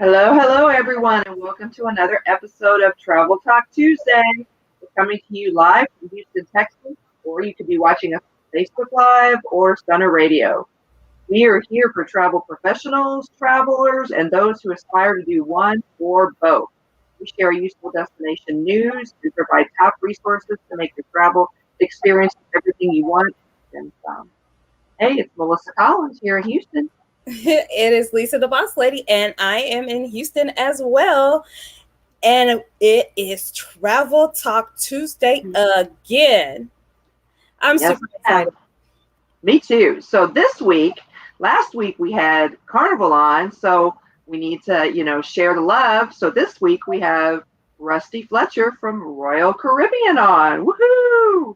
Hello, everyone, and welcome to another episode of Travel Talk Tuesday. We're coming to you live from Houston, Texas, or you could be watching us on Facebook Live or Stunner Radio. We are here for travel professionals, travelers, and those who aspire to do one or both. We share useful destination news and provide top resources to make your travel experience everything you want and some. Hey, it's Melissa Collins here in Houston. It is Lysa, the boss lady, and I am in Houston as well. And it is Travel Talk Tuesday again. I'm super excited. Me too. So last week we had Carnival on, so we need to, share the love. So this week we have Rusty Fletcher from Royal Caribbean on. Woohoo!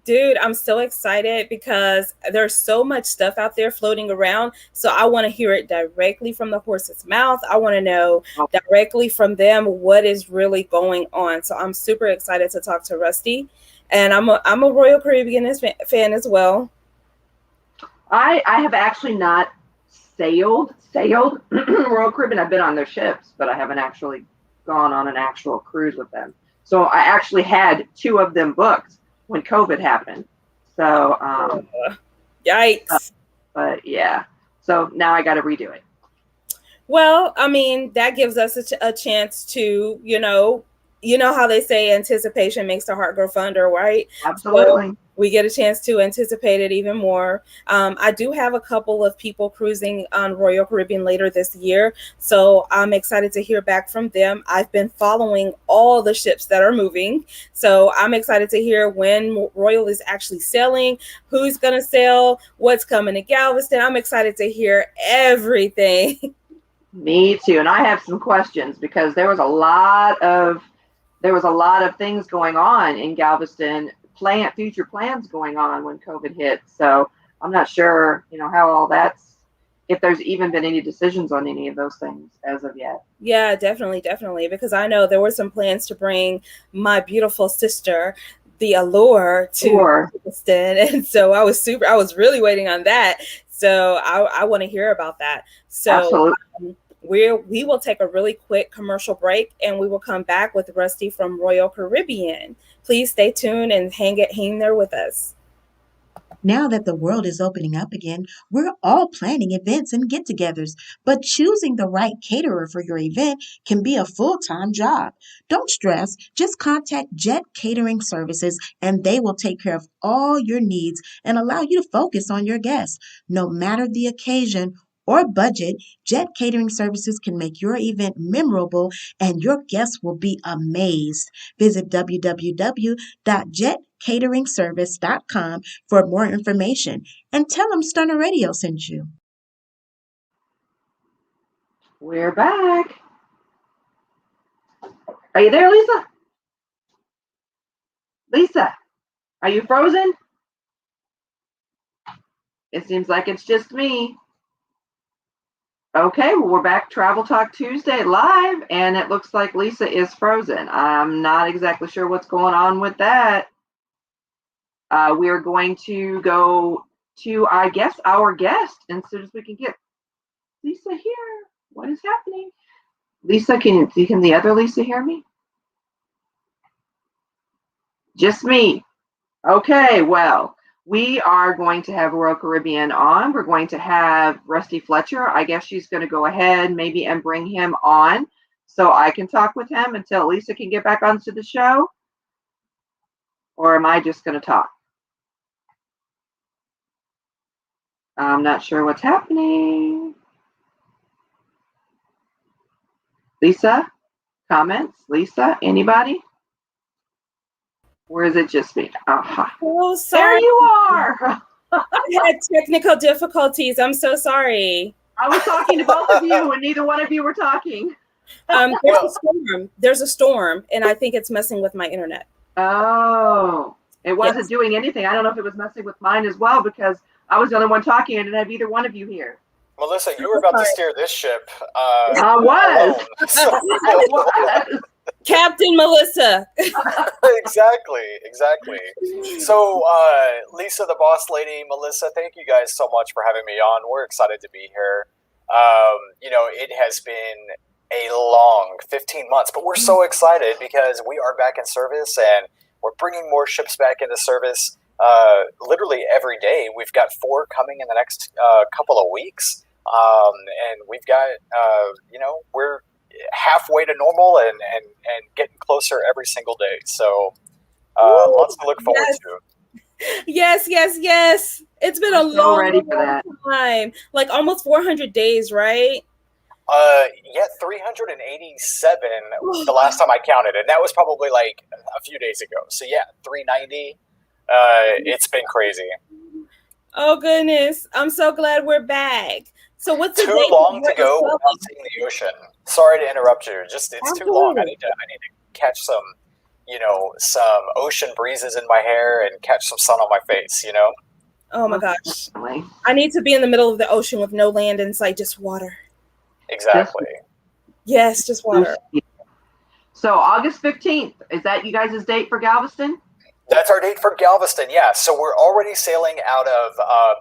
Dude, I'm so excited because there's so much stuff out there floating around. So I want to hear it directly from the horse's mouth. I want to know directly from them what is really going on. So I'm super excited to talk to Rusty. And I'm a Royal Caribbean fan as well. I have actually not sailed Royal Caribbean. I've been on their ships, but I haven't actually gone on an actual cruise with them. So I actually had two of them booked when COVID happened. So, yikes. But yeah, so now I got to redo it. Well, I mean, that gives us a chance to, you know how they say anticipation makes the heart grow fonder, right? Absolutely. So we get a chance to anticipate it even more. I do have a couple of people cruising on Royal Caribbean later this year, so I'm excited to hear back from them. I've been following all the ships that are moving, so I'm excited to hear when Royal is actually sailing, who's going to sail, what's coming to Galveston. I'm excited to hear everything. Me too, and I have some questions because there was a lot of things going on in Galveston, future plans going on when COVID hit. So I'm not sure, how all if there's even been any decisions on any of those things as of yet. Yeah, definitely. Because I know there were some plans to bring my beautiful sister, the Allure, to Galveston. And so I was really waiting on that. So I want to hear about that. So absolutely. We will take a really quick commercial break and we will come back with Rusty from Royal Caribbean. Please stay tuned and hang there with us. Now that the world is opening up again, we're all planning events and get togethers, but choosing the right caterer for your event can be a full-time job. Don't stress, just contact Jet Catering Services and they will take care of all your needs and allow you to focus on your guests. No matter the occasion or budget, Jet Catering Services can make your event memorable and your guests will be amazed. Visit www.jetcateringservice.com for more information and tell them Stunner Radio sent you. We're back. Are you there, Lysa? Lysa, are you frozen? It seems like it's just me. Okay, well, we're back Travel Talk Tuesday live, and it looks like Lysa is frozen. I'm not exactly sure what's going on with that. We're going to go to, I guess, our guest as soon as we can get Lysa here. What is happening? Lysa, can the other Lysa hear me? Just me. Okay, well, we are going to have Royal Caribbean on. We're going to have Rusty Fletcher. I guess she's going to go ahead maybe and bring him on so I can talk with him until Lysa can get back onto the show. Or am I just going to talk? I'm not sure what's happening. Lysa, comments? Lysa, anybody? Or is it just me? Oh, sorry. There you are. I had technical difficulties. I'm so sorry. I was talking to both of you and neither one of you were talking. There's a storm, and I think it's messing with my internet. Oh, it wasn't doing anything. I don't know if it was messing with mine as well because I was the only one talking and I didn't have either one of you here. Melissa, you were about to steer this ship. I was. Captain Melissa. Exactly. So, Lysa, the boss lady, Melissa, thank you guys so much for having me on. We're excited to be here. It has been a long 15 months, but we're so excited because we are back in service and we're bringing more ships back into service literally every day. We've got 4 coming in the next couple of weeks. And we've got, we're halfway to normal and getting closer every single day. So lots to look forward to. Yes. It's been a long time, like almost 400 days, right? 387 the last time I counted, and that was probably like a few days ago. So yeah, 390. It's been crazy. Oh goodness, I'm so glad we're back. So what's too long to go without seeing the ocean? Sorry to interrupt you. It's too long. I need to catch some ocean breezes in my hair and catch some sun on my face. Oh my gosh, I need to be in the middle of the ocean with no land in sight, just water. Exactly. Yes, just water. So August 15th, is that you guys' date for Galveston? That's our date for Galveston, yeah. So we're already sailing out of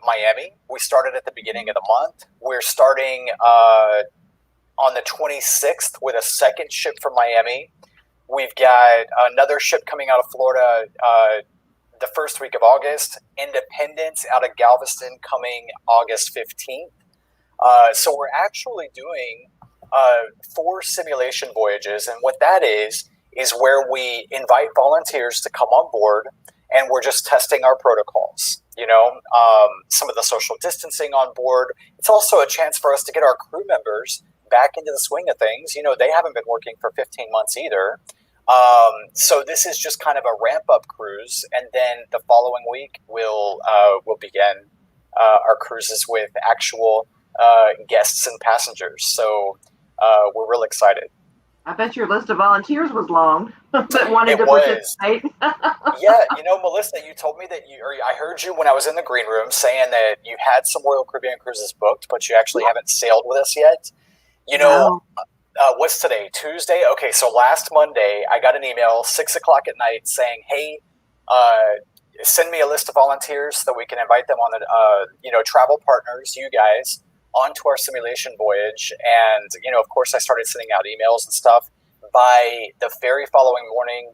Miami. We started at the beginning of the month. We're starting on the 26th with a second ship from Miami. We've got another ship coming out of Florida the first week of August. Independence out of Galveston coming August 15th. So we're actually doing 4 simulation voyages, and what that is where we invite volunteers to come on board, and we're just testing our protocols. Some of the social distancing on board. It's also a chance for us to get our crew members back into the swing of things. They haven't been working for 15 months either. So this is just kind of a ramp-up cruise, and then the following week we'll begin our cruises with actual guests and passengers. So we're real excited. I bet your list of volunteers was long that wanted to participate. Yeah, Melissa, you told me that I heard you when I was in the green room saying that you had some Royal Caribbean cruises booked, but you actually haven't sailed with us yet. Wow. What's today? Tuesday? Okay, so last Monday I got an email 6:00 at night saying, "Hey, send me a list of volunteers so that we can invite them on the travel partners, you guys, onto our simulation voyage." And of course I started sending out emails and stuff. By the very following morning,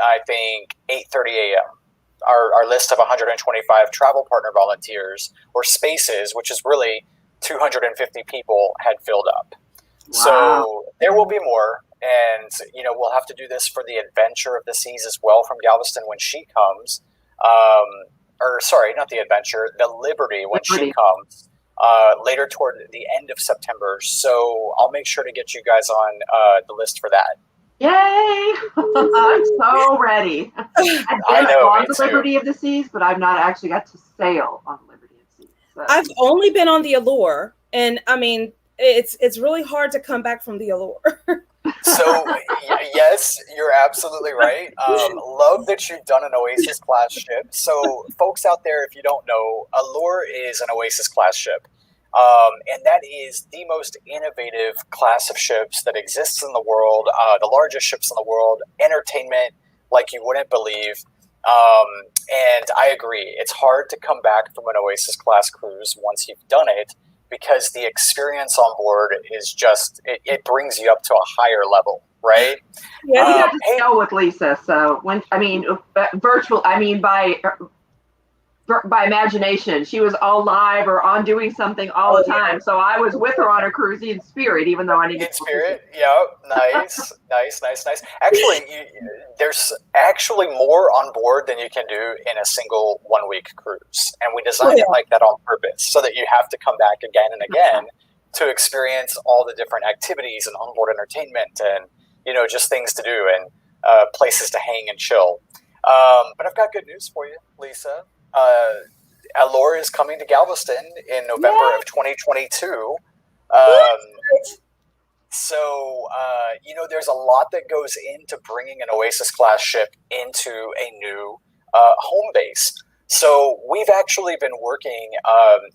I think 8:30 a.m., our list of 125 travel partner volunteers or spaces, which is really 250 people, had filled up. Wow. So there will be more, and we'll have to do this for the Adventure of the Seas as well from Galveston when she comes. Or sorry, not the Adventure, the Liberty when she comes. Later toward the end of September. So I'll make sure to get you guys on the list for that. Yay! I'm so ready. I've been on the Liberty of the Seas, but I've not actually got to sail on the Liberty of the Seas. So. I've only been on the Allure, and I mean, it's really hard to come back from the Allure. So yes, you're absolutely right. Love that you've done an Oasis class ship. So folks out there, if you don't know, Allure is an Oasis class ship. And that is the most innovative class of ships that exists in the world, the largest ships in the world, entertainment like you wouldn't believe. And I agree, it's hard to come back from an Oasis class cruise once you've done it, because the experience on board is just, it brings you up to a higher level, right? Yeah, we got to sail with Lysa. So by imagination, she was all live or on doing something all the time. Yeah. So I was with her on a cruise in spirit, even though I didn't. In spirit, yeah, nice. Actually, there's actually more on board than you can do in a single 1-week cruise, and we designed it like that on purpose, so that you have to come back again and again to experience all the different activities and onboard entertainment, and just things to do and places to hang and chill. But I've got good news for you, Lysa. Allure is coming to Galveston in November of 2022. So, there's a lot that goes into bringing an Oasis class ship into a new home base. So we've actually been working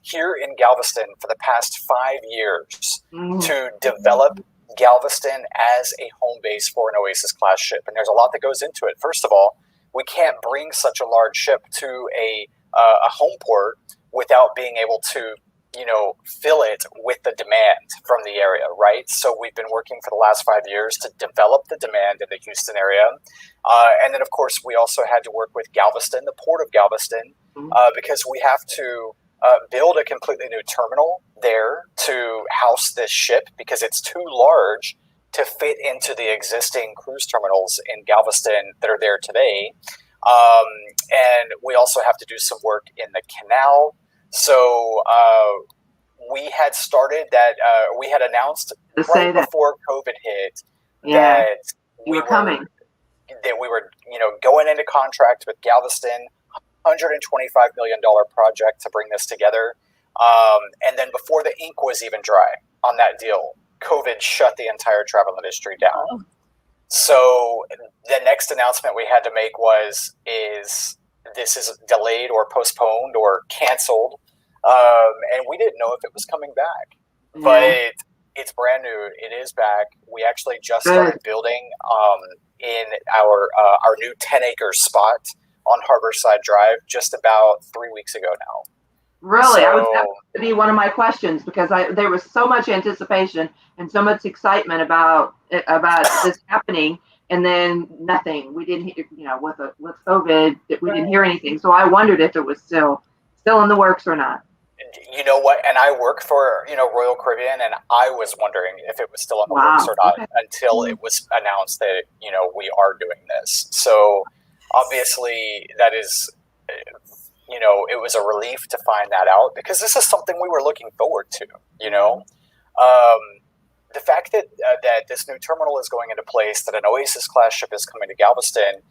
here in Galveston for the past 5 years to develop Galveston as a home base for an Oasis class ship. And there's a lot that goes into it. First of all, we can't bring such a large ship to a home port without being able to fill it with the demand from the area, right? So we've been working for the last 5 years to develop the demand in the Houston area. And then, of course, we also had to work with Galveston, the port of Galveston, because we have to build a completely new terminal there to house this ship because it's too large to fit into the existing cruise terminals in Galveston that are there today. And we also have to do some work in the canal. So we had started that. We had announced right before COVID hit that we were coming. That we were, going into contract with Galveston, $125 million project to bring this together. And then before the ink was even dry on that deal, COVID shut the entire travel industry down. Oh. So the next announcement we had to make is this is delayed or postponed or canceled. And we didn't know if it was coming back, but it's brand new. It is back. We actually just started building in our new 10-acre spot on Harborside Drive just about 3 weeks ago now. Really? That was to be one of my questions because there was so much anticipation and so much excitement about this happening, and then nothing. We didn't hear, with COVID, we didn't hear anything. So I wondered if it was still in the works or not. You know what? And I work for Royal Caribbean, and I was wondering if it was still in the works or not until it was announced that we are doing this. So obviously that is. It was a relief to find that out because this is something we were looking forward to. The fact that this new terminal is going into place, that an Oasis class ship is coming to Galveston,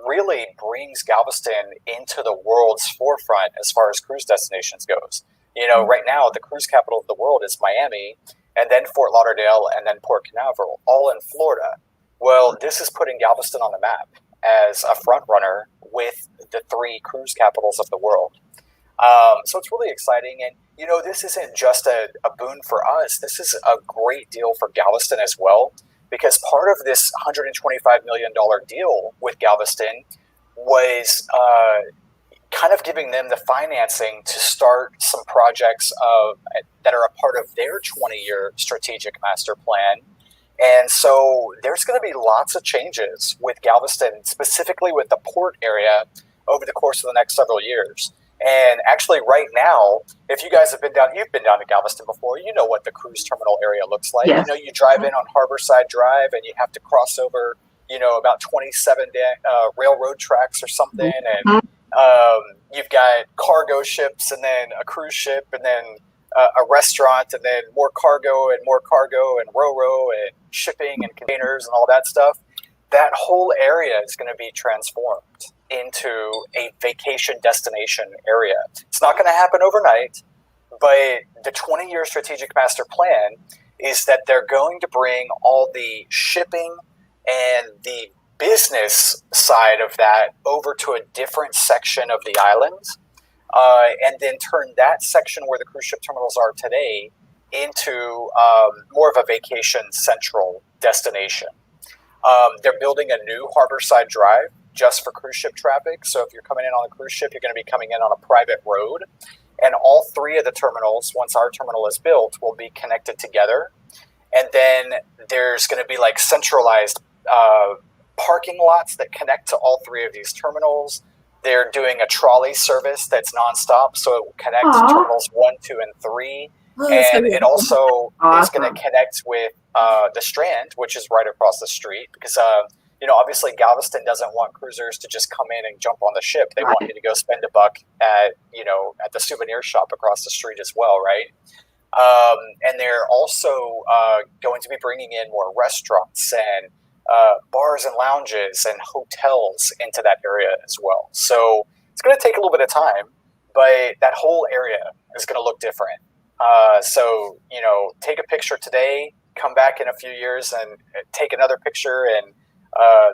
really brings Galveston into the world's forefront as far as cruise destinations goes. Right now the cruise capital of the world is Miami, and then Fort Lauderdale, and then Port Canaveral, all in Florida. Well, this is putting Galveston on the map as a front runner with the 3 cruise capitals of the world. So it's really exciting. And, this isn't just a boon for us. This is a great deal for Galveston as well, because part of this $125 million deal with Galveston was kind of giving them the financing to start some projects that are a part of their 20-year strategic master plan. And so there's going to be lots of changes with Galveston, specifically with the port area, over the course of the next several years. And actually right now, if you guys have you've been down to Galveston before, you know what the cruise terminal area looks like. Yes. You drive in on Harborside Drive and you have to cross over, about 27 railroad tracks or something. And you've got cargo ships and then a cruise ship and then a restaurant and then more cargo and ro-ro and shipping and containers and all that stuff. That whole area is going to be transformed into a vacation destination area. It's not going to happen overnight, but the 20-year strategic master plan is that they're going to bring all the shipping and the business side of that over to a different section of the island, and then turn that section where the cruise ship terminals are today into more of a vacation central destination. They're building a new Harborside Drive just for cruise ship traffic. So if you're coming in on a cruise ship, you're going to be coming in on a private road. And all 3 of the terminals, once our terminal is built, will be connected together. And then there's going to be like centralized parking lots that connect to all 3 of these terminals. They're doing a trolley service that's nonstop, so it will connect to terminals 1, 2, and 3. And it also is going to connect with the Strand, which is right across the street, because obviously Galveston doesn't want cruisers to just come in and jump on the ship. They want you to go spend $1 at the souvenir shop across the street as well, right? And they're also going to be bringing in more restaurants and bars and lounges and hotels into that area as well. So it's going to take a little bit of time, but that whole area is going to look different. So take a picture today, come back in a few years and take another picture, and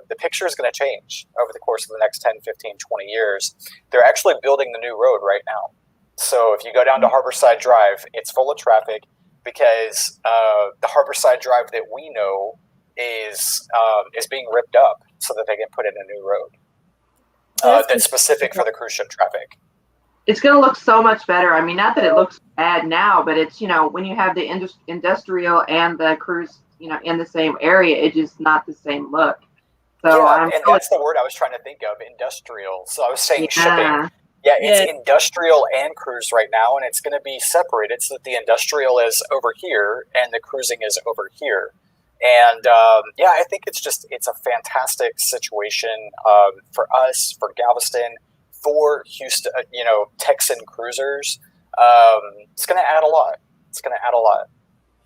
the picture is going to change over the course of the next 10, 15, 20 years. They're actually building the new road right now. So if you go down to Harborside Drive, it's full of traffic because the Harborside Drive that we know is being ripped up so that they can put in a new road that's specific for the cruise ship traffic. It's going to look so much better. I mean, not that it looks bad now, but it's, when you have the industrial and the cruise, in the same area, it's just not the same look. So and that's the word I was trying to think of, industrial. So I was saying shipping. Yeah, it's industrial and cruise right now, and it's going to be separated so that the industrial is over here and the cruising is over here. And I think it's a fantastic situation for us, for Galveston, for Houston, Texan cruisers. It's going to add a lot.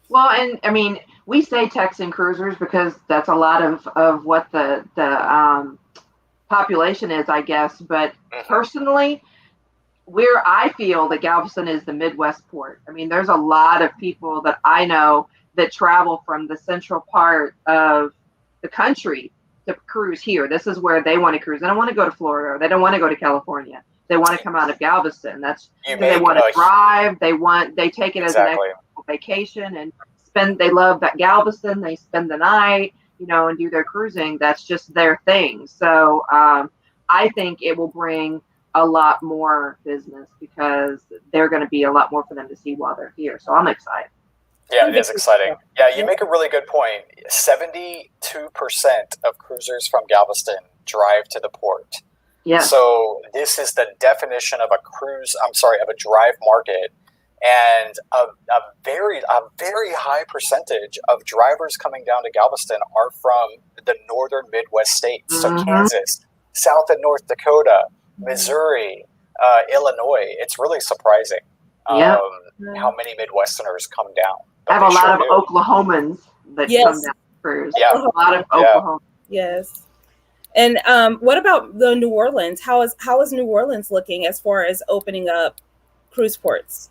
Well, and I mean, we say Texan cruisers because that's a lot of what the population is, I guess. But personally, I feel that Galveston is the Midwest port. I mean, there's a lot of people that I know that travel from the central part of the country to cruise here. This is where they want to cruise. They don't want to go to Florida. They don't want to go to California. They want to come out of Galveston. They want to drive. They take it as an actual vacation and they love that Galveston. They spend the night, and do their cruising. That's just their thing. So I think it will bring a lot more business because they're going to be a lot more for them to see while they're here. So I'm excited. Yeah, it is exciting. Yeah, you make a really good point. 72% of cruisers from Galveston drive to the port. Yeah. So this is the definition of a drive market. And a very high percentage of drivers coming down to Galveston are from the northern Midwest states. So Kansas, South and North Dakota, Missouri, Illinois. It's really surprising how many Midwesterners come down. I have a lot of Oklahomans that come down to cruise. Yeah. A lot of Oklahomans. Yes. And what about the New Orleans? How is New Orleans looking as far as opening up cruise ports?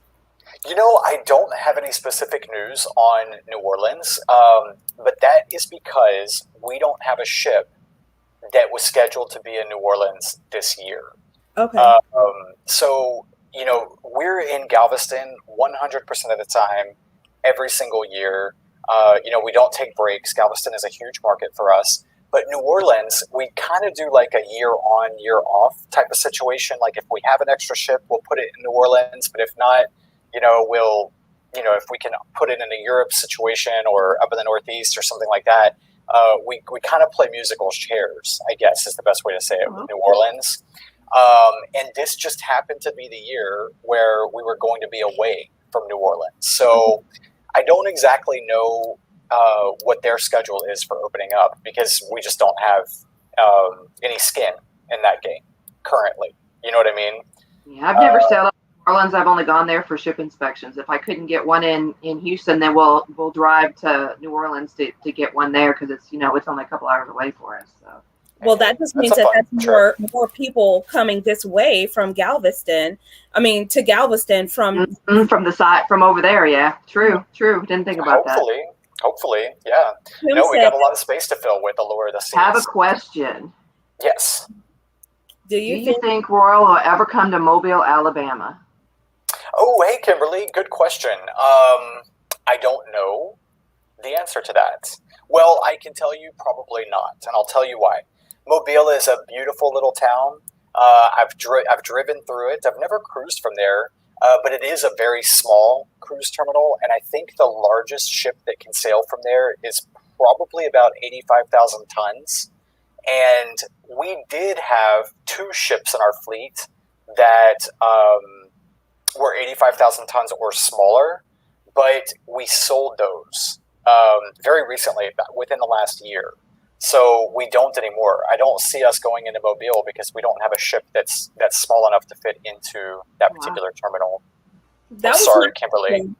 I don't have any specific news on New Orleans, but that is because we don't have a ship that was scheduled to be in New Orleans this year. Okay. So, we're in Galveston 100% of the time, every single year. We don't take breaks. Galveston is a huge market for us. But New Orleans, we kind of do like a year on, year off type of situation. Like if we have an extra ship, we'll put it in New Orleans. But if not, if we can put it in a Europe situation or up in the Northeast or something like that, we kind of play musical chairs, I guess is the best way to say it, with New Orleans. And this just happened to be the year where we were going to be away from New Orleans. So I don't exactly know what their schedule is for opening up because we just don't have any skin in that game currently. You know what I mean? Yeah, I've never sailed up to New Orleans. I've only gone there for ship inspections. If I couldn't get one in Houston, then we'll drive to New Orleans to get one there because it's only a couple hours away for us. So. Well, that just means that's more people coming this way from Galveston. I mean, to Galveston from the side from over there. Yeah, true. Didn't think about that. Hopefully, yeah. We got a lot of space to fill with Allure of the Seas. Have a question. Yes. Do you think Royal will ever come to Mobile, Alabama? Oh, hey, Kimberly. Good question. I don't know the answer to that. Well, I can tell you probably not, and I'll tell you why. Mobile is a beautiful little town. I've driven through it. I've never cruised from there, but it is a very small cruise terminal, and I think the largest ship that can sail from there is probably about 85,000 tons. And we did have 2 ships in our fleet that were 85,000 tons or smaller, but we sold those very recently, within the last year. So we don't anymore. I don't see us going into Mobile because we don't have a ship that's small enough to fit into that particular terminal. Sorry, Kimberly.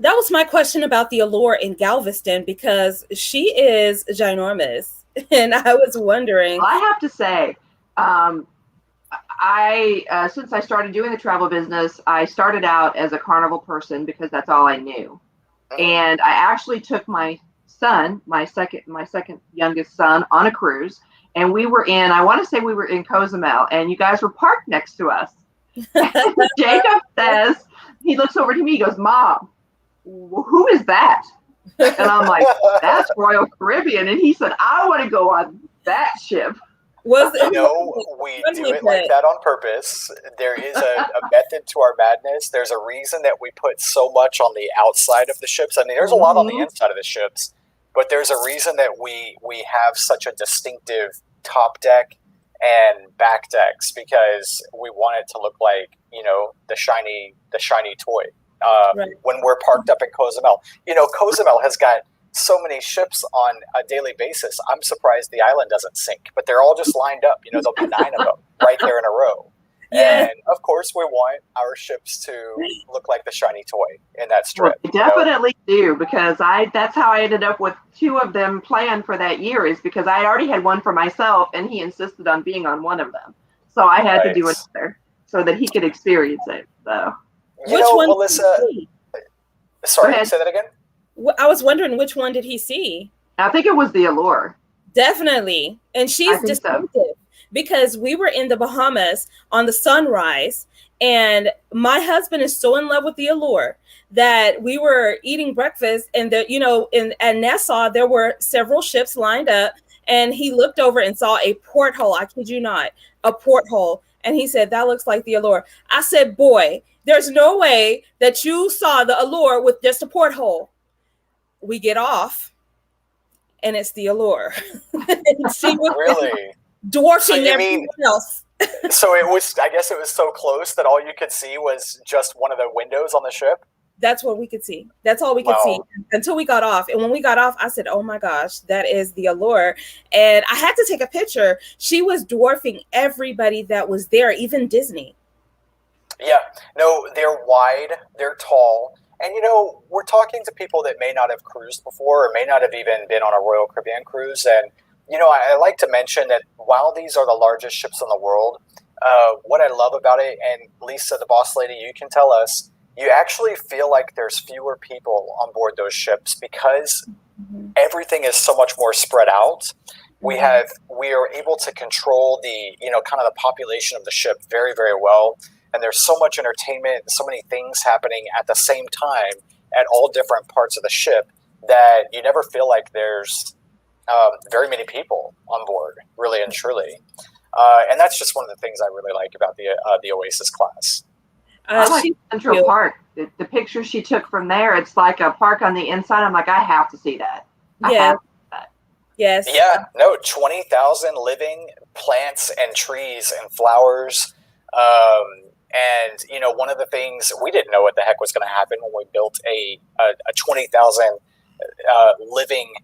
That was my question about the Allure in Galveston because she is ginormous. And I was wondering. Well, I have to say, since I started doing the travel business, I started out as a Carnival person because that's all I knew. And I actually took my son, my second youngest son, on a cruise, and I want to say we were in Cozumel, and you guys were parked next to us. Jacob says, he looks over to me, he goes, "Mom, who is that?" And I'm like, "That's Royal Caribbean." And he said, "I want to go on that ship." Was You know, we do it like that on purpose. There is a method to our madness. There's a reason that we put so much on the outside of the ships. I mean, there's a lot on the inside of the ships, but there's a reason that we have such a distinctive top deck and back decks, because we want it to look like, you know, the shiny toy. When we're parked up in Cozumel, you know, Cozumel has got so many ships on a daily basis. I'm surprised the island doesn't sink, but they're all just lined up. You know, there'll be 9 of them right there in a row. Yeah. And of course, we want our ships to look like the shiny toy in that strip. Well, definitely do, because that's how I ended up with 2 of them planned for that year, is because I already had one for myself, and he insisted on being on one of them. So I had to do another so that he could experience it. So, which one, Melissa? Sorry, say that again. I was wondering, which one did he see? I think it was the Allure. Definitely. And she's distinctive because we were in the Bahamas on the Sunrise, and my husband is so in love with the Allure that we were eating breakfast, and at Nassau there were several ships lined up, and he looked over and saw a porthole. I kid you not, a porthole. And he said, "That looks like the Allure." I said, "Boy, there's no way that you saw the Allure with just a porthole." We get off, and it's the Allure. And she was really dwarfing everyone else. So it was, I guess it was so close that all you could see was just one of the windows on the ship? That's what we could see. That's all we could see until we got off. And when we got off, I said, "Oh my gosh, that is the Allure." And I had to take a picture. She was dwarfing everybody that was there, even Disney. Yeah, no, they're wide, they're tall. And, you know, we're talking to people that may not have cruised before or may not have even been on a Royal Caribbean cruise. And, you know, I like to mention that while these are the largest ships in the world, what I love about it, and Lysa, the boss lady, you can tell us, you actually feel like there's fewer people on board those ships because everything is so much more spread out. We are able to control the, you know, kind of the population of the ship very, very well. And there's so much entertainment, so many things happening at the same time at all different parts of the ship that you never feel like there's very many people on board, really and truly. And that's just one of the things I really like about the Oasis class. I like Central Park. The picture she took from there, it's like a park on the inside. I'm like, I have to see that. Yeah. Yes. Yeah. No, 20,000 living plants and trees and flowers. And, you know, one of the things, we didn't know what the heck was going to happen when we built a 20,000 living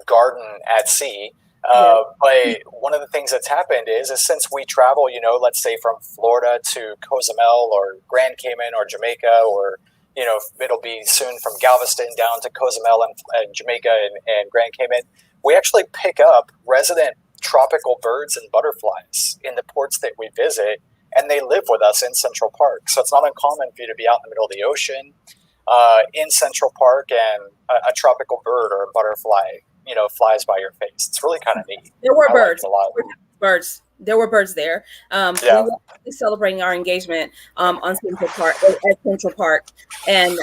garden at sea. But one of the things that's happened is since we travel, you know, let's say from Florida to Cozumel or Grand Cayman or Jamaica, or, you know, it'll be soon from Galveston down to Cozumel and Jamaica and Grand Cayman, we actually pick up resident tropical birds and butterflies in the ports that we visit. And they live with us in Central Park. So it's not uncommon for you to be out in the middle of the ocean in Central Park and a tropical bird or a butterfly, you know, flies by your face. It's really kind of neat. There were birds. There were birds there. We were celebrating our engagement on Central Park, at Central Park. And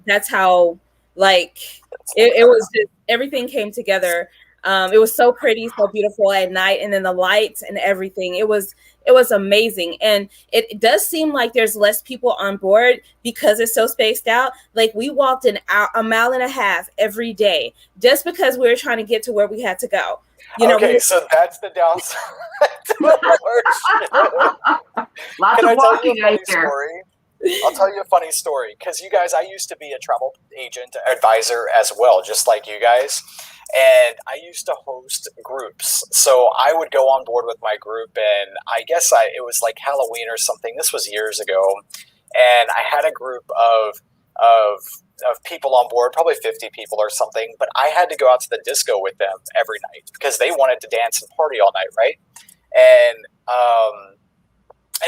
that's how, like, it was just, everything came together. It was so pretty, so beautiful at night, and then the lights and everything. It was amazing. And it does seem like there's less people on board because it's so spaced out. Like, we walked a mile and a half every day just because we were trying to get to where we had to go. You know, so that's the downside. Lots of walking out here. I'll tell you a funny story, because you guys, I used to be a travel agent advisor as well, just like you guys. And I used to host groups. So I would go on board with my group, and I guess it was like Halloween or something. This was years ago. And I had a group of people on board, probably 50 people or something, but I had to go out to the disco with them every night because they wanted to dance and party all night, right? And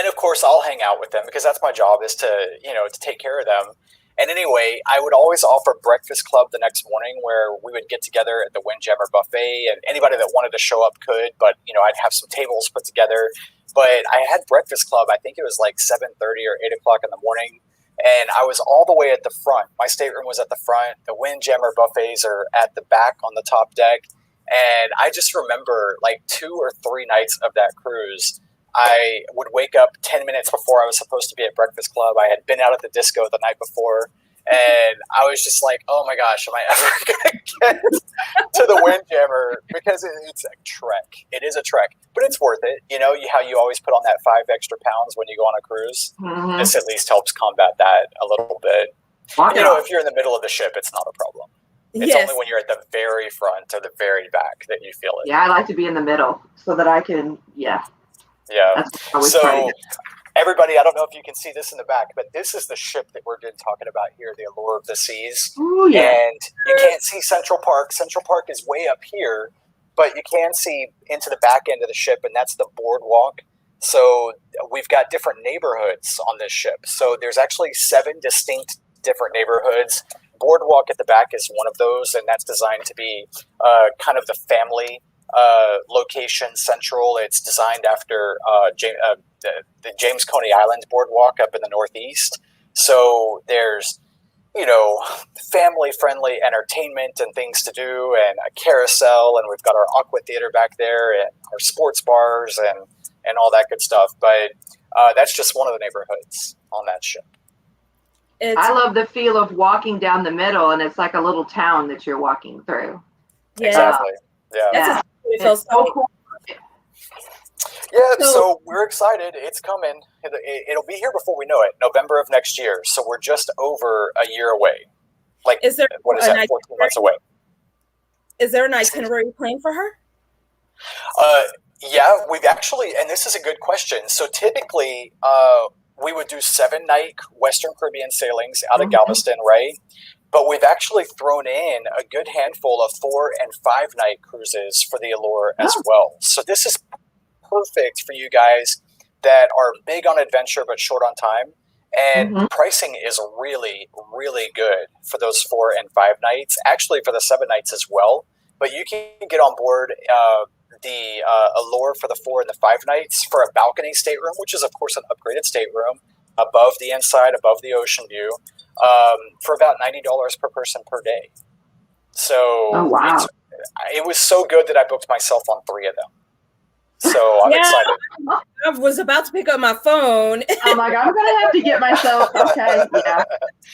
of course I'll hang out with them because that's my job, is to, you know, to take care of them. And anyway, I would always offer breakfast club the next morning, where we would get together at the Windjammer Buffet, and anybody that wanted to show up could, but, you know, I'd have some tables put together. But I had breakfast club, I think it was like 7:30 or 8 o'clock in the morning. And I was all the way at the front. My stateroom was at the front. The Windjammer buffets are at the back on the top deck. And I just remember like 2 or 3 nights of that cruise, I would wake up 10 minutes before I was supposed to be at Breakfast Club. I had been out at the disco the night before, and I was just like, oh my gosh, am I ever going to get to the Windjammer? Because it's a trek. It is a trek, but it's worth it. You know, how you always put on that 5 extra pounds when you go on a cruise? Mhm. This at least helps combat that a little bit. Walk it You know, off. if you're in the middle of the ship, it's not a problem. It's Yes. only when you're at the very front or the very back that you feel it. Yeah, I like to be in the middle so that I can, Yeah. that's what I always try to So, get. everybody, I don't know if you can see this in the back, but this is the ship that we're talking about here, the Allure of the Seas. Ooh, yeah. And you can't see Central Park. Central Park is way up here, but you can see into the back end of the ship, and that's the boardwalk. So we've got different neighborhoods on this ship. So there's actually 7 distinct different neighborhoods. Boardwalk at the back is one of those, and that's designed to be kind of the family location central. It's designed after the James Coney Island boardwalk up in the Northeast. So there's, you know, family-friendly entertainment and things to do, and a carousel, and we've got our Aqua Theater back there, and our sports bars, and all that good stuff. But that's just one of the neighborhoods on that ship. I love the feel of walking down the middle, and it's like a little town that you're walking through. Yeah. Exactly. Yeah. That's It's feels so cool. Yeah, So- so we're excited. It's coming. It'll be here before we know it, November of next year. So we're just over a year away. Like, Is there what is an that, 14 months away? Is there an itinerary planned for her? Yeah, we've actually, and this is a good question. So typically, we would do 7-night Western Caribbean sailings out of Galveston, right? But we've actually thrown in a good handful of 4- and 5-night cruises for the Allure as well. So this is perfect for you guys that are big on adventure but short on time. And the pricing is really, really good for those 4 and 5 nights. Actually, for the 7 nights as well. But you can get on board the Allure for the 4 and the 5 nights for a balcony stateroom, which is, of course, an upgraded stateroom above the inside, above the ocean view, for about $90 per person per day. So it was so good that I booked myself on 3 of them. So I'm excited. I was about to pick up my phone. I'm like, I'm gonna have to get myself okay. Yeah,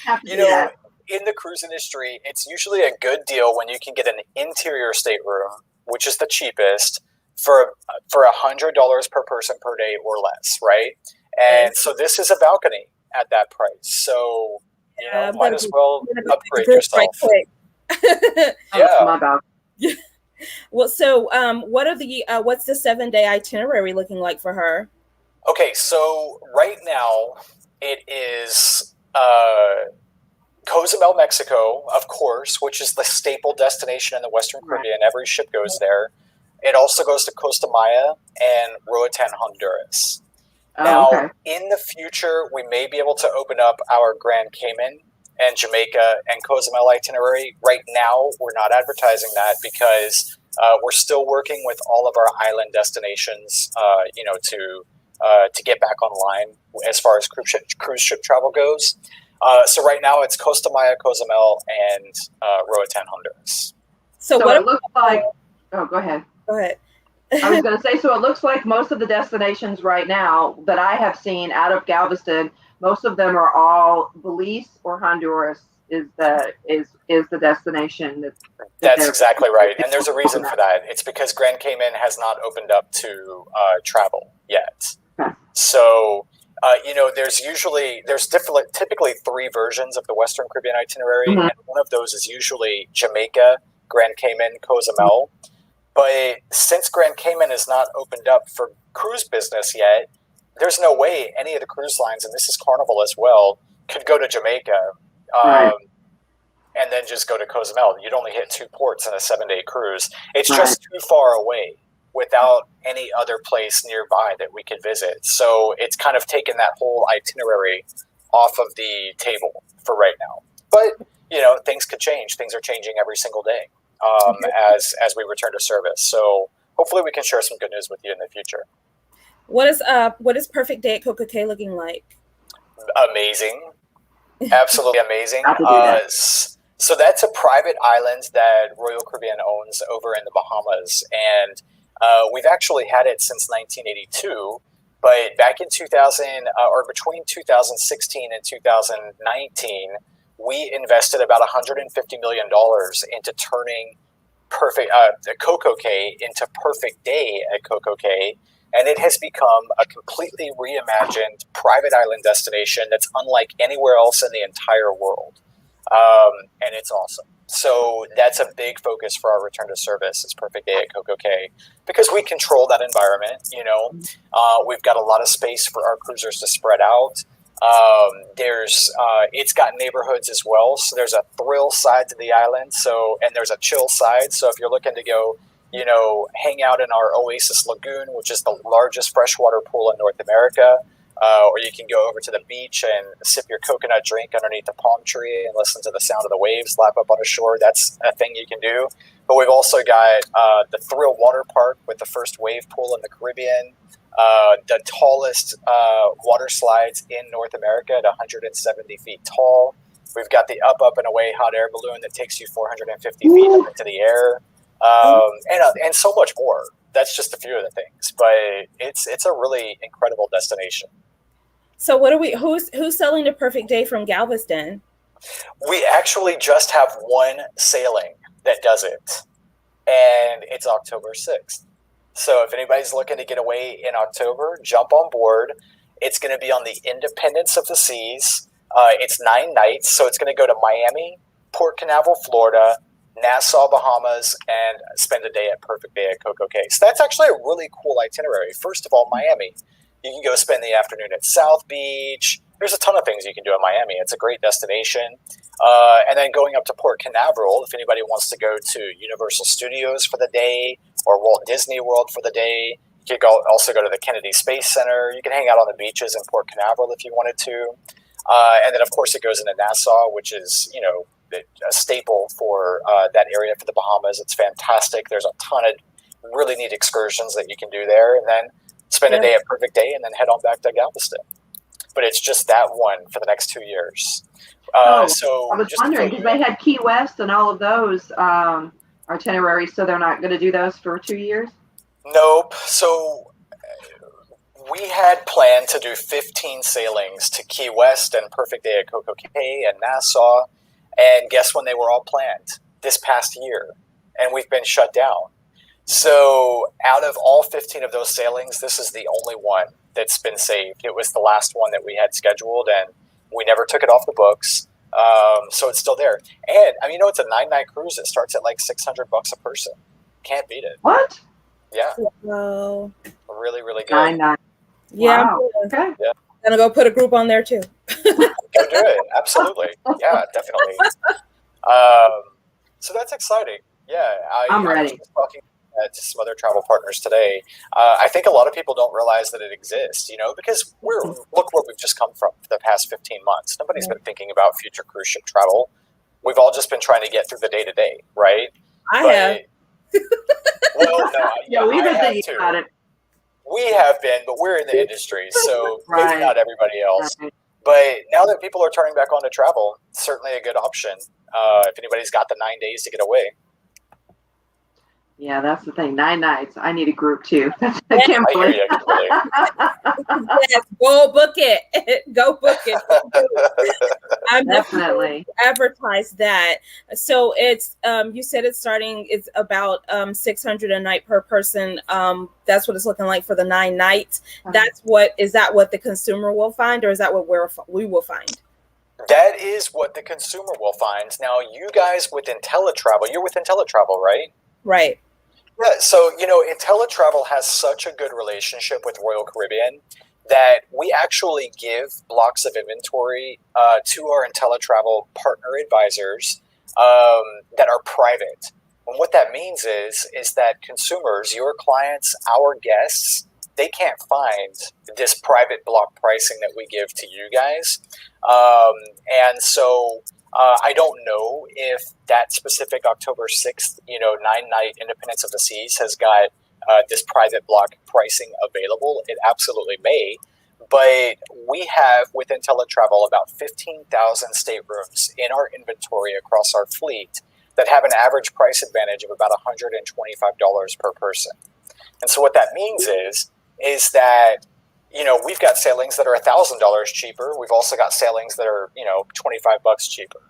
have to You do know, that. in the cruise industry, it's usually a good deal when you can get an interior stateroom, which is the cheapest, for $100 per person per day or less, right? And so this is a balcony at that price. So you know, might as well upgrade yourself. Right quick. Oh, my God. Well, so what's the 7-day itinerary looking like for her? Okay, so right now it is Cozumel, Mexico, of course, which is the staple destination in the Western Caribbean. Every ship goes there. It also goes to Costa Maya and Roatan, Honduras. Now, in the future, we may be able to open up our Grand Cayman and Jamaica and Cozumel itinerary. Right now, we're not advertising that because we're still working with all of our island destinations, to get back online as far as cruise ship travel goes. So right now, it's Costa Maya, Cozumel, and Roatan, Honduras. So what it looks like. Oh, go ahead. Go ahead. I was going to say, so it looks like most of the destinations right now that I have seen out of Galveston, most of them are all Belize or Honduras is the destination. That's exactly right. And there's a reason for that. It's because Grand Cayman has not opened up to travel yet. Okay. So, there's typically 3 versions of the Western Caribbean itinerary. And one of those is usually Jamaica, Grand Cayman, Cozumel. But since Grand Cayman is not opened up for cruise business yet, there's no way any of the cruise lines, and this is Carnival as well, could go to Jamaica and then just go to Cozumel. You'd only hit 2 ports in a 7-day cruise. It's just too far away without any other place nearby that we could visit. So it's kind of taken that whole itinerary off of the table for right now. But, things could change. Things are changing every single day. As we return to service. So hopefully we can share some good news with you in the future. What is Perfect Day at Coco Cay looking like? Amazing. Absolutely amazing. So that's a private island that Royal Caribbean owns over in the Bahamas, and we've actually had it since 1982. But back in 2000, or between 2016 and 2019, we invested about $150 million into turning Coco Cay into Perfect Day at Coco Cay, and it has become a completely reimagined private island destination that's unlike anywhere else in the entire world. And it's awesome. So that's a big focus for our return to service is Perfect Day at Coco Cay, because we control that environment. We've got a lot of space for our cruisers to spread out. It's got neighborhoods as well. So there's a thrill side to the island. And there's a chill side. So if you're looking to go, hang out in our Oasis Lagoon, which is the largest freshwater pool in North America, or you can go over to the beach and sip your coconut drink underneath a palm tree and listen to the sound of the waves lap up on the shore. That's a thing you can do. But we've also got the Thrill Water Park with the first wave pool in the Caribbean, the tallest water slides in North America at 170 feet tall. We've got the Up, Up, and Away hot air balloon that takes you 450 feet up into the air, and so much more. That's just a few of the things, but it's a really incredible destination. So who's selling the Perfect Day from Galveston? We actually just have one sailing that does it, and it's October 6th. So if anybody's looking to get away in October, jump on board. It's going to be on the Independence of the Seas. It's 9 nights, so it's going to go to Miami, Port Canaveral, Florida, Nassau, Bahamas, and spend a day at Perfect Day at Coco Cay. So that's actually a really cool itinerary. First of all, Miami. You can go spend the afternoon at South Beach. There's a ton of things you can do in Miami. It's a great destination. And then going up to Port Canaveral, if anybody wants to go to Universal Studios for the day or Walt Disney World for the day, you could also go to the Kennedy Space Center. You can hang out on the beaches in Port Canaveral if you wanted to. And then, of course, it goes into Nassau, which is, a staple for that area for the Bahamas. It's fantastic. There's a ton of really neat excursions that you can do there. And then spend a day at Perfect Day and then head on back to Galveston. But it's just that one for the next 2 years. So I was wondering, because they had Key West and all of those itineraries, so they're not going to do those for 2 years? Nope. So we had planned to do 15 sailings to Key West and Perfect Day at Coco Cay and Nassau. And guess when they were all planned? This past year. And we've been shut down. So out of all 15 of those sailings, this is the only one that's been saved. It was the last one that we had scheduled, and we never took it off the books. So it's still there. And it's a 9-night cruise. It starts at like $600 a person. Can't beat it. What? Yeah. Wow. Really, really good. 9 nights. Yeah. Wow. Okay. Yeah. Gonna go put a group on there too. Go do it. Absolutely. Yeah, definitely. So that's exciting. Yeah. I'm ready. I was just talking to some other travel partners today. I think a lot of people don't realize that it exists, because look where we've just come from for the past 15 months. Nobody's been thinking about future cruise ship travel. We've all just been trying to get through the day-to-day, right? I have. Well, no, we've been thinking about it. We have been, but we're in the industry, so Right. maybe not everybody else. Right. But now that people are turning back on to travel, certainly a good option if anybody's got the 9 days to get away. Yeah, that's the thing. 9 nights. I need a group too. I can't I hear believe you completely. Yes, go book it. Go book it. I'm Definitely. advertise that. So it's you said it's about $600 a night per person. That's what it's looking like for the 9 nights. Is that what the consumer will find, or is that what we will find? That is what the consumer will find. Now, you guys with IntelliTravel, you're with IntelliTravel, right? Right. Yeah, so, IntelliTravel has such a good relationship with Royal Caribbean that we actually give blocks of inventory to our IntelliTravel partner advisors that are private. And what that means is that consumers, your clients, our guests, they can't find this private block pricing that we give to you guys. And so I don't know if that specific October 6th, 9-night Independence of the Seas has got this private block pricing available. It absolutely may. But we have within teletravel about 15,000 staterooms in our inventory across our fleet that have an average price advantage of about $125 per person. And so what that means is that, we've got sailings that are $1,000 cheaper. We've also got sailings that are, $25 cheaper.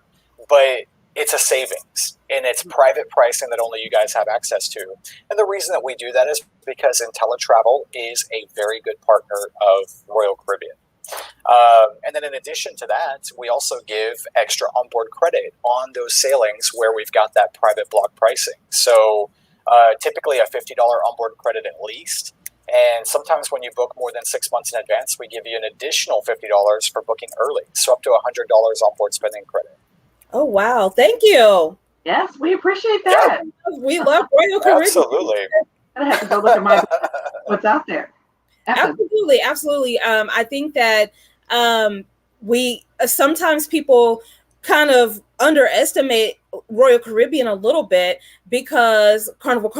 But it's a savings, and it's private pricing that only you guys have access to. And the reason that we do that is because IntelliTravel is a very good partner of Royal Caribbean. And then in addition to that, we also give extra onboard credit on those sailings where we've got that private block pricing. So typically a $50 onboard credit at least. And sometimes when you book more than 6 months in advance, we give you an additional $50 for booking early. So up to $100 onboard spending credit. Oh, wow. Thank you. Yes, we appreciate that. Yeah, we love Royal Caribbean. Absolutely. I have to go look at what's out there. Absolutely. I think that we sometimes people kind of underestimate Royal Caribbean a little bit because Carnival,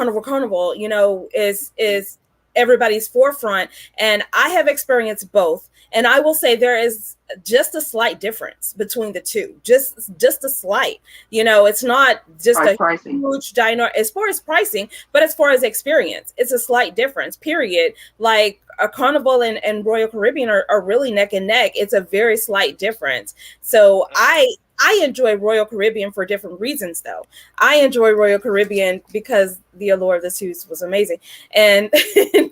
is everybody's forefront. And I have experienced both. And I will say there is just a slight difference between the two, just a slight, it's not just a pricing. Huge dino as far as pricing, but as far as experience, it's a slight difference, period. Like a Carnival and Royal Caribbean are really neck and neck. It's a very slight difference. So I enjoy Royal Caribbean for different reasons, though. I enjoy Royal Caribbean because the Allure of the Seas was amazing. And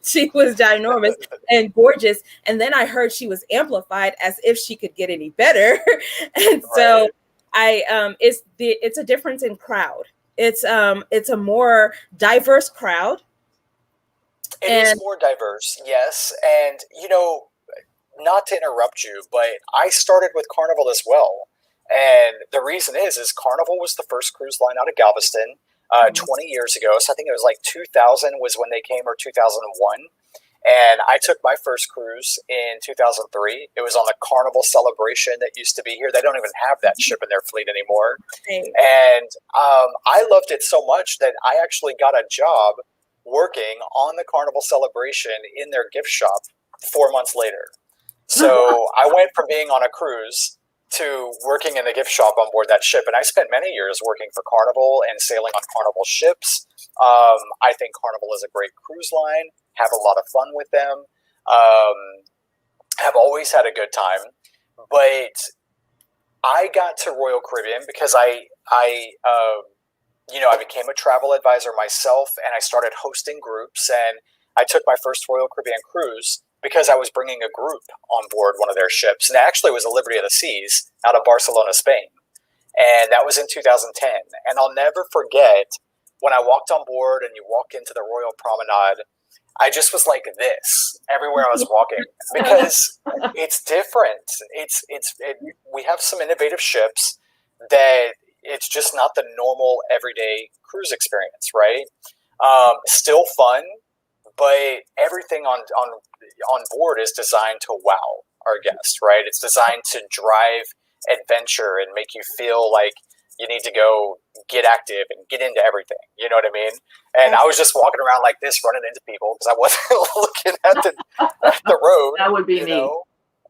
she was ginormous and gorgeous. And then I heard she was amplified as if she could get any better. And so it's a difference in crowd. It's a more diverse crowd. It is more diverse, yes. And, not to interrupt you, but I started with Carnival as well. And the reason is Carnival was the first cruise line out of Galveston 20 years ago. So I think it was like 2000 was when they came, or 2001. And I took my first cruise in 2003. It was on the Carnival Celebration that used to be here. They don't even have that ship in their fleet anymore. And I loved it so much that I actually got a job working on the Carnival Celebration in their gift shop 4 months later. So I went from being on a cruise to working in the gift shop on board that ship. And I spent many years working for Carnival and sailing on Carnival ships. I think Carnival is a great cruise line, have a lot of fun with them, have always had a good time. But I got to Royal Caribbean because I became a travel advisor myself, and I started hosting groups, and I took my first Royal Caribbean cruise because I was bringing a group on board one of their ships. And actually it was a Liberty of the Seas out of Barcelona, Spain. And that was in 2010. And I'll never forget when I walked on board and you walk into the Royal Promenade, I just was like this everywhere I was walking because it's different. We have some innovative ships that it's just not the normal everyday cruise experience, right? Still fun, but everything on board is designed to wow our guests, right? It's designed to drive adventure and make you feel like you need to go get active and get into everything. You know what I mean? And I was just walking around like this, running into people because I wasn't looking at the road. That would be neat.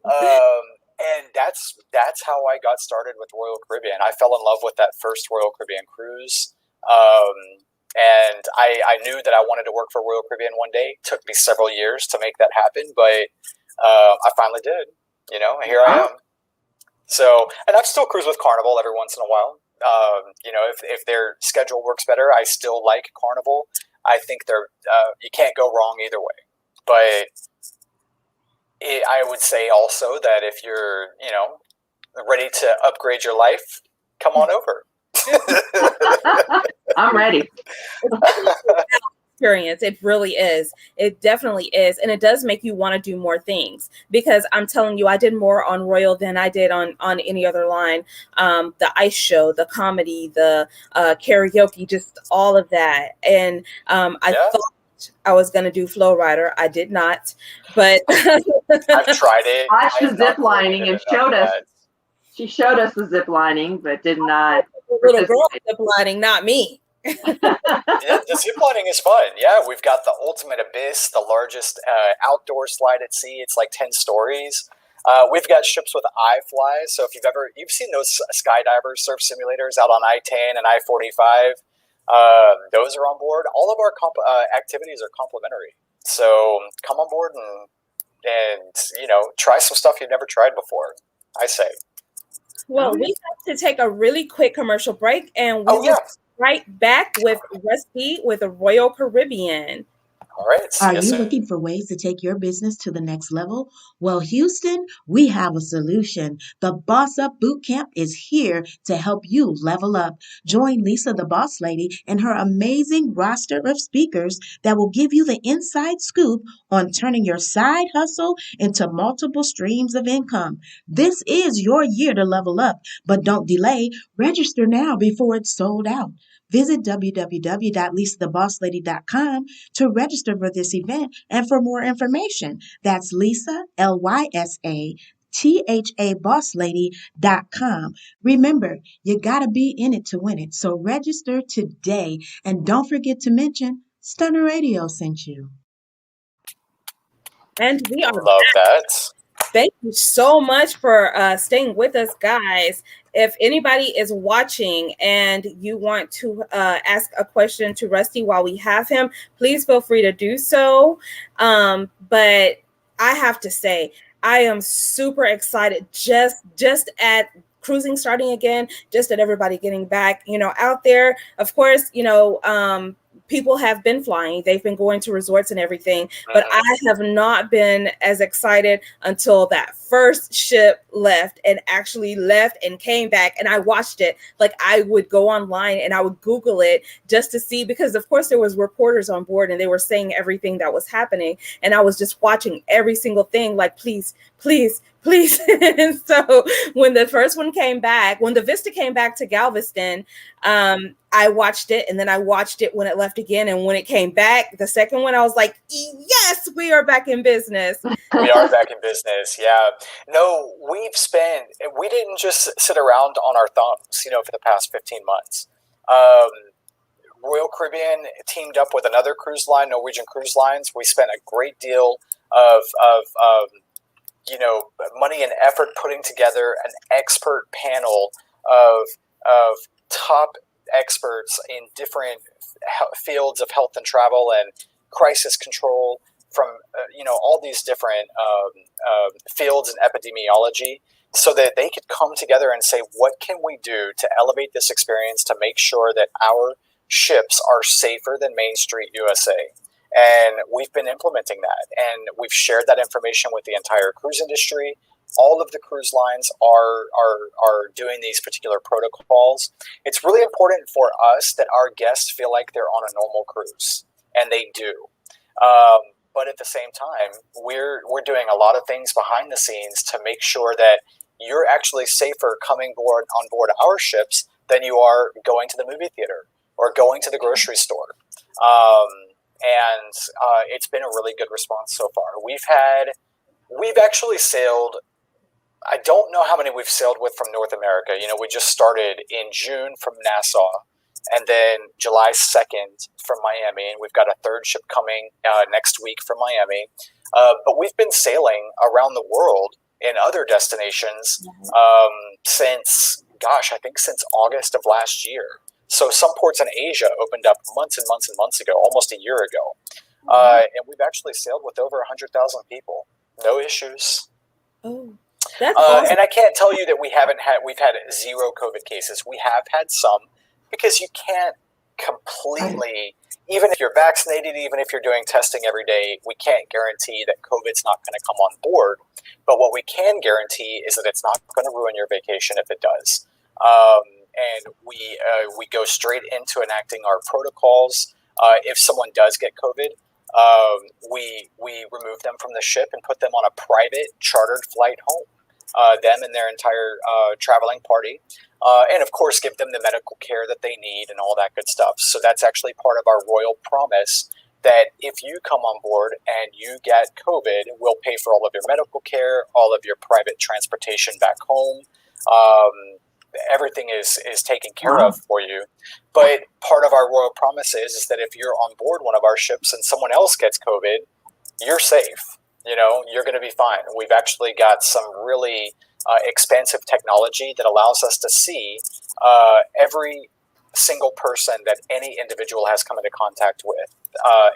And that's how I got started with Royal Caribbean. I fell in love with that first Royal Caribbean cruise. And I knew that I wanted to work for Royal Caribbean one day. It took me several years to make that happen, but I finally did. And here I am. So, and I've still cruised with Carnival every once in a while. If their schedule works better, I still like Carnival. I think they're you can't go wrong either way. But I would say also that if you're ready to upgrade your life, come on over. I'm ready. Experience. It really is. It definitely is. And it does make you want to do more things, because I'm telling you, I did more on Royal than I did on any other line. The ice show, the comedy, the karaoke, just all of that. And I thought I was going to do Flow Rider. I did not, but I've tried it. Watched the zip lining and showed us. She showed us the zip lining, but did not. Little girl zip lining, not me. Yeah, the zip lining is fun. Yeah, we've got the Ultimate Abyss, the largest outdoor slide at sea. It's like 10 stories. We've got ships with iFly. So if you've seen those skydivers, surf simulators out on I-10 and I-45, those are on board. All of our activities are complimentary. So come on board and try some stuff you've never tried before, I say. Well, we have to take a really quick commercial break, and we will be right back with Rusty with the Royal Caribbean. All right. Are you looking for ways to take your business to the next level? Well, Houston, we have a solution. The Boss Up Bootcamp is here to help you level up. Join Lysa, the Boss Lady, and her amazing roster of speakers that will give you the inside scoop on turning your side hustle into multiple streams of income. This is your year to level up, but don't delay. Register now before it's sold out. Visit www.lysathebosslady.com to register for this event and for more information. That's Lysa, Lysa, THA, Remember, you got to be in it to win it. So register today. And don't forget to mention Stunner Radio sent you. And we are love that. Thank you so much for staying with us, guys. If anybody is watching and you want to ask a question to Rusty while we have him, please feel free to do so. But I have to say, I am super excited just at cruising starting again, just at everybody getting back, out there. Of course, people have been flying. They've been going to resorts and everything, but I have not been as excited until that first ship left and came back, and I watched it. Like, I would go online and I would Google it just to see, because of course there was reporters on board and they were saying everything that was happening, and I was just watching every single thing, like, please. And so when the first one came back, when the Vista came back to Galveston, I watched it, and then I watched it when it left again. And when it came back, the second one, I was like, yes, we are back in business. We are back in business. Yeah. No, we didn't just sit around on our thumbs, for the past 15 months. Royal Caribbean teamed up with another cruise line, Norwegian Cruise Lines. We spent a great deal of money and effort putting together an expert panel of top experts in different fields of health and travel and crisis control from all these different fields in epidemiology, so that they could come together and say, what can we do to elevate this experience to make sure that our ships are safer than Main Street USA? And we've been implementing that, and we've shared that information with the entire cruise industry. All of the cruise lines are doing these particular protocols. It's really important for us that our guests feel like they're on a normal cruise, and they do. But at the same time, we're doing a lot of things behind the scenes to make sure that you're actually safer coming on board our ships than you are going to the movie theater or going to the grocery store. And it's been a really good response so far. We've actually sailed, I don't know how many we've sailed with from North America. We just started in June from Nassau, and then July 2nd from Miami, and we've got a third ship coming next week from Miami. But we've been sailing around the world in other destinations since August of last year. So some ports in Asia opened up months and months and months ago, almost a year ago. And we've actually sailed with over 100,000 people. No issues. Oh, that's awesome. And I can't tell you that we've had zero COVID cases. We have had some, because you can't completely, even if you're vaccinated, even if you're doing testing every day, we can't guarantee that COVID's not going to come on board. But what we can guarantee is that it's not going to ruin your vacation if it does. And we go straight into enacting our protocols. If someone does get COVID, we remove them from the ship and put them on a private chartered flight home, them and their entire traveling party, and of course give them the medical care that they need and all that good stuff. So that's actually part of our royal promise, that if you come on board and you get COVID, we'll pay for all of your medical care, all of your private transportation back home. everything is taken care of for you. But part of our royal promise is that if you're on board one of our ships and someone else gets COVID, you're safe. You're going to be fine. We've actually got some really expansive technology that allows us to see every single person that any individual has come into contact with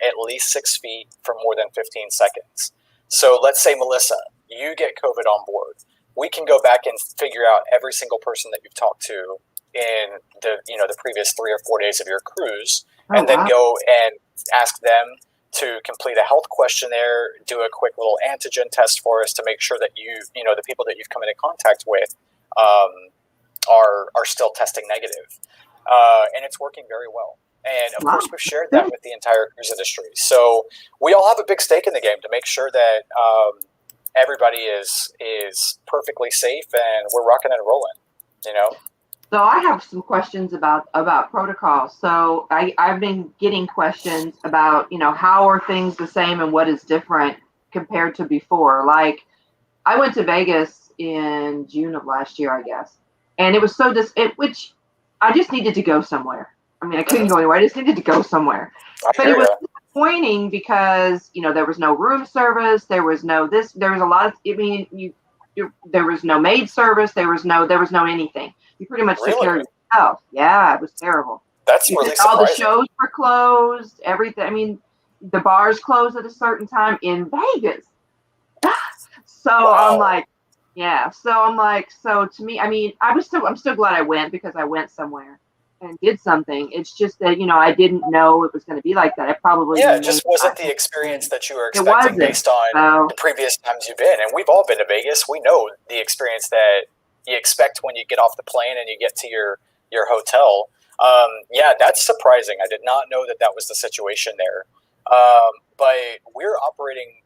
at least 6 feet for more than 15 seconds. So let's say, Melissa, you get COVID on board. We can go back and figure out every single person that you've talked to in the previous 3 or 4 days of your cruise, and then go and ask them to complete a health questionnaire, do a quick little antigen test for us to make sure that the people that you've come into contact with are still testing negative. And it's working very well. And of course, we've shared that with the entire cruise industry. So we all have a big stake in the game to make sure that everybody is perfectly safe and we're rocking and rolling. So I have some questions about protocol. So I've been getting questions about, how are things the same and what is different compared to before? Like, I went to Vegas in June of last year, I guess. And it was which I just needed to go somewhere. I mean, I couldn't go anywhere. I just needed to go somewhere. But it was disappointing because, there was no room service. There was no this. There was a lot of, there was no maid service. There was no anything. You pretty much took care of yourself. Yeah, it was terrible. That's really surprising. All the shows were closed. Everything. I mean, the bars closed at a certain time in Vegas. So I'm like, yeah. So I'm like, so to me, I mean, I'm still glad I went because I went somewhere and did something. It's just that, I didn't know it was going to be like that. It just wasn't the experience that you were expecting based on the previous times you've been. And we've all been to Vegas. We know the experience that you expect when you get off the plane and you get to your hotel. That's surprising. I did not know that was the situation there. But we're operating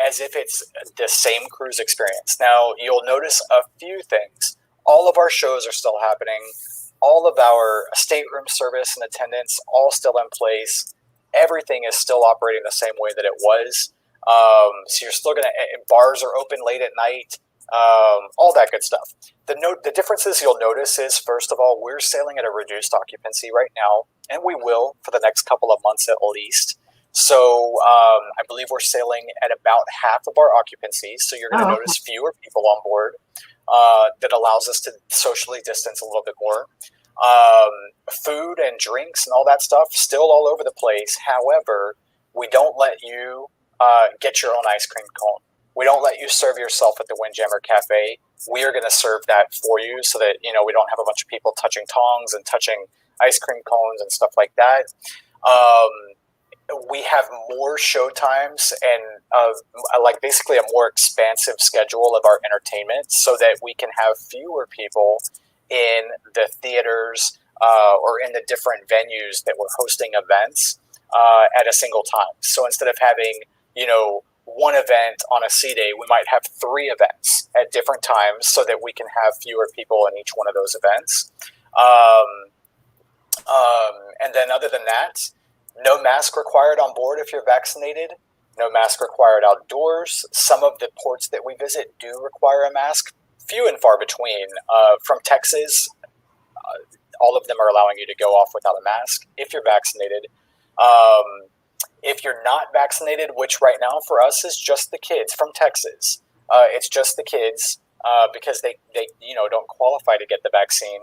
as if it's the same cruise experience. Now, you'll notice a few things. All of our shows are still happening. All of our stateroom service and attendance all still in place. Everything is still operating the same way that it was. So you're still bars are open late at night. All that good stuff. The differences you'll notice is, first of all, we're sailing at a reduced occupancy right now, and we will for the next couple of months at least. So I believe we're sailing at about half of our occupancy. So you're going to notice fewer people on board. That allows us to socially distance a little bit more. Food and drinks and all that stuff still all over the place. However, we don't let you get your own ice cream cone. We don't let you serve yourself at the Windjammer Cafe. We are going to serve that for you so that we don't have a bunch of people touching tongs and touching ice cream cones and stuff like that. We have more show times and basically a more expansive schedule of our entertainment so that we can have fewer people in the theaters or in the different venues that we're hosting events at a single time. So instead of having, one event on a sea day, we might have 3 events at different times so that we can have fewer people in each one of those events. And then other than that, no mask required on board if you're vaccinated. No mask required outdoors. Some of the ports that we visit do require a mask. Few and far between. From Texas, all of them are allowing you to go off without a mask if you're vaccinated. If you're not vaccinated, which right now for us is just the kids from Texas. It's just the kids because they don't qualify to get the vaccine.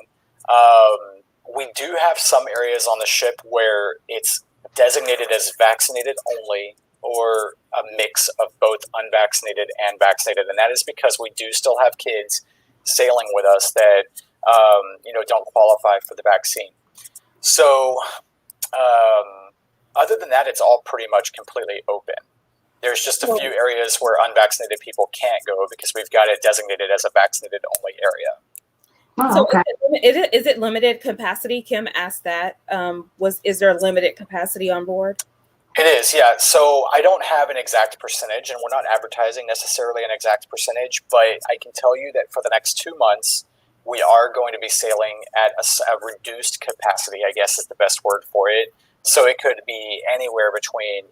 We do have some areas on the ship where it's designated as vaccinated only or a mix of both unvaccinated and vaccinated. And that is because we do still have kids sailing with us that, don't qualify for the vaccine. So other than that, it's all pretty much completely open. There's just a few areas where unvaccinated people can't go because we've got it designated as a vaccinated only area. So is it limited capacity? Kim asked that. Is there a limited capacity on board? It is, yeah. So I don't have an exact percentage, and we're not advertising necessarily an exact percentage, but I can tell you that for the next 2 months, we are going to be sailing at a reduced capacity, I guess is the best word for it. So it could be anywhere between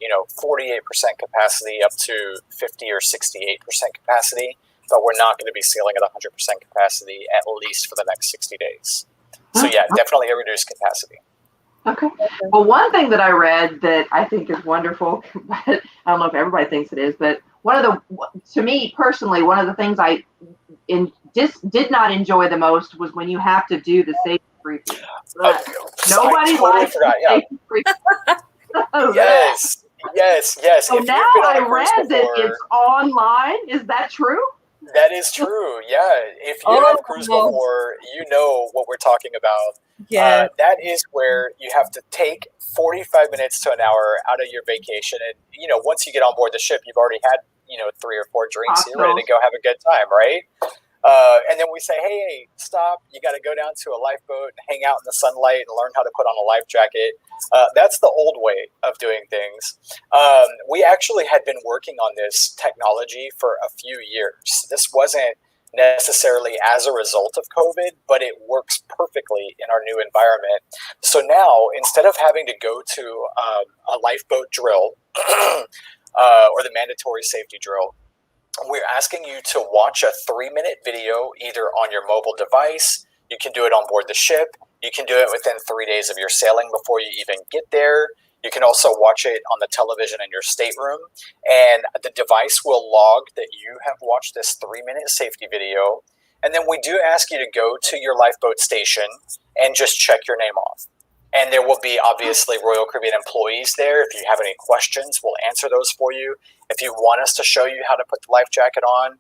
48% capacity up to 50 or 68% capacity. but we're not going to be sailing at 100% capacity at least for the next 60 days. So yeah, definitely a reduced capacity. Okay. Well, one thing that I read that I think is wonderful, but I don't know if everybody thinks it is, but to me personally, one of the things I just did not enjoy the most was when you have to do the safety briefing. Nobody likes the safety briefing. Yes. So now I read that it's online. Is that true? That is true. Yeah. If you have cruised before, you know what we're talking about. Yeah. That is where you have to take 45 minutes to an hour out of your vacation. And, once you get on board the ship, you've already had, 3 or 4 drinks. You're ready to go have a good time, right? And then we say, hey, stop. You got to go down to a lifeboat, hang out in the sunlight, and learn how to put on a life jacket. That's the old way of doing things. We actually had been working on this technology for a few years. This wasn't necessarily as a result of COVID, but it works perfectly in our new environment. So now, instead of having to go to a lifeboat drill or the mandatory safety drill, we're asking you to watch a 3-minute video either on your mobile device. You can do it on board the ship. You can do it within 3 days of your sailing before you even get there. You can also watch it on the television in your stateroom, and the device will log that you have watched this 3-minute safety video. And then we do ask you to go to your lifeboat station and just check your name off. And there will be obviously Royal Caribbean employees there. If you have any questions, we'll answer those for you. If you want us to show you how to put the life jacket on,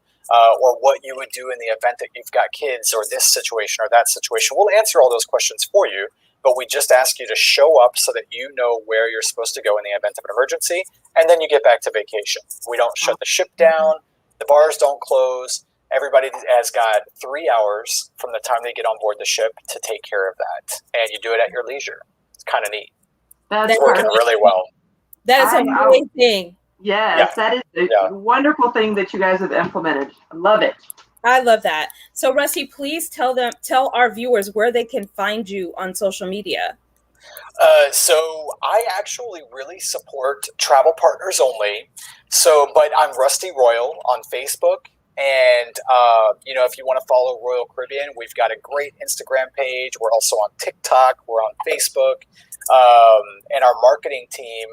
or what you would do in the event that you've got kids or this situation or that situation, we'll answer all those questions for you. But we just ask you to show up so that you know where you're supposed to go in the event of an emergency, and then you get back to vacation. We don't shut the ship down. The bars don't close. Everybody has got 3 hours from the time they get on board the ship to take care of that, and you do it at your leisure. It's kind of neat. It's working really well. That is a great thing. Yes, that is a wonderful thing that you guys have implemented. I love it. I love that. So, Rusty, please tell our viewers where they can find you on social media. So I actually really support travel partners only. But I'm Rusty Royal on Facebook. And, if you want to follow Royal Caribbean, we've got a great Instagram page. We're also on TikTok. We're on Facebook. And our marketing team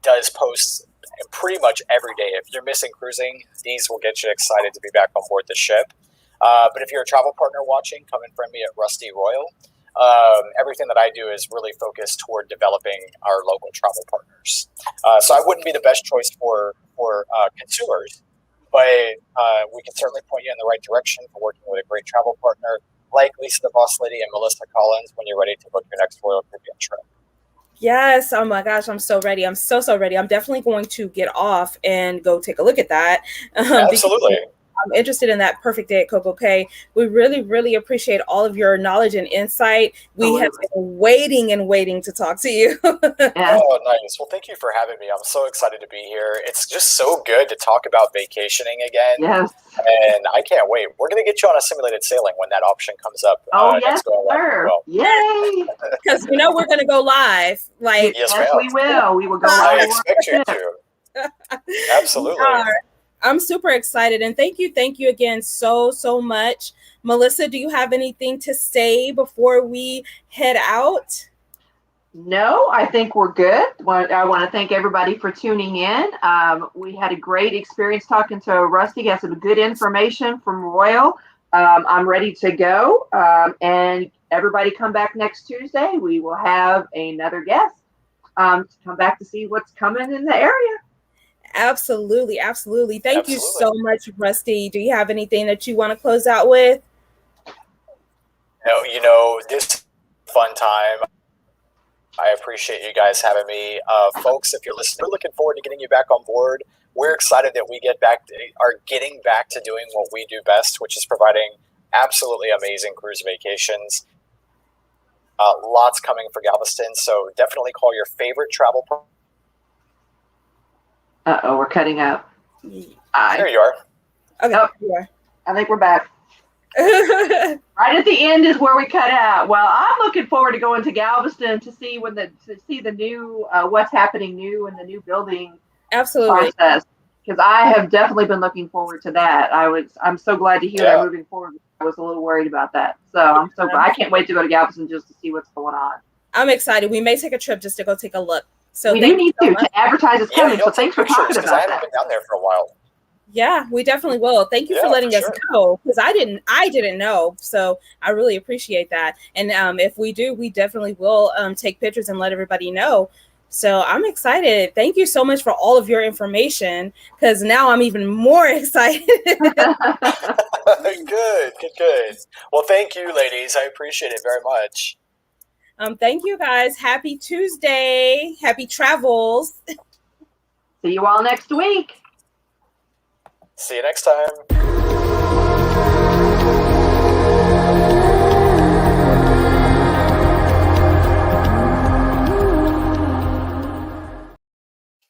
does posts pretty much every day. If you're missing cruising, these will get you excited to be back on board the ship. But if you're a travel partner watching, come and friend me at Rusty Royal. Everything that I do is really focused toward developing our local travel partners. So I wouldn't be the best choice for consumers, but we can certainly point you in the right direction for working with a great travel partner like Lysa the Boss Lady and Melissa Collins when you're ready to book your next Royal Caribbean trip. Yes. Oh my gosh. I'm so ready. I'm so ready. I'm definitely going to get off and go take a look at that. Absolutely. I'm interested in that perfect day at Coco Cay. We really, really appreciate all of your knowledge and insight. We have been waiting to talk to you. Oh, nice. Well, thank you for having me. I'm so excited to be here. It's just so good to talk about vacationing again. Yes. And I can't wait. We're going to get you on a simulated sailing when that option comes up. Yes, sir. Well. Yay. Because we're going to go live. Yes, we will. We will go live. I expect you to. Absolutely. I'm super excited, and thank you again so much. Melissa, do you have anything to say before we head out? No, I think we're good. I want to thank everybody for tuning in. We had a great experience talking to Rusty. Got some good information from Royal. I'm ready to go. And everybody come back next Tuesday. We will have another guest to come back to see what's coming in the area. Absolutely. Thank you so much, Rusty. Do you have anything that you want to close out with? No, this fun time. I appreciate you guys having me. Folks, if you're listening, we're looking forward to getting you back on board. We're excited that we are getting back to doing what we do best, which is providing absolutely amazing cruise vacations. Lots coming for Galveston, so definitely call your favorite travel partner. We're cutting out. There you are. Okay. Yeah. I think we're back. Right at the end is where we cut out. Well, I'm looking forward to going to Galveston to see the new what's happening new in the new building Absolutely. process. because I have definitely been looking forward to that. I'm so glad to hear that moving forward. I was a little worried about that, so I'm so glad. I can't wait to go to Galveston just to see what's going on. I'm excited. We may take a trip just to go take a look. So we do need to advertise it's coming. So thanks for talking about that. I haven't been down there for a while. Yeah, we definitely will. Thank you for letting us know, because I didn't know. So I really appreciate that. And if we do, we definitely will take pictures and let everybody know. So I'm excited. Thank you so much for all of your information, because now I'm even more excited. Good. Well, thank you, ladies. I appreciate it very much. Thank you, guys. Happy Tuesday. Happy travels. See you all next week. See you next time.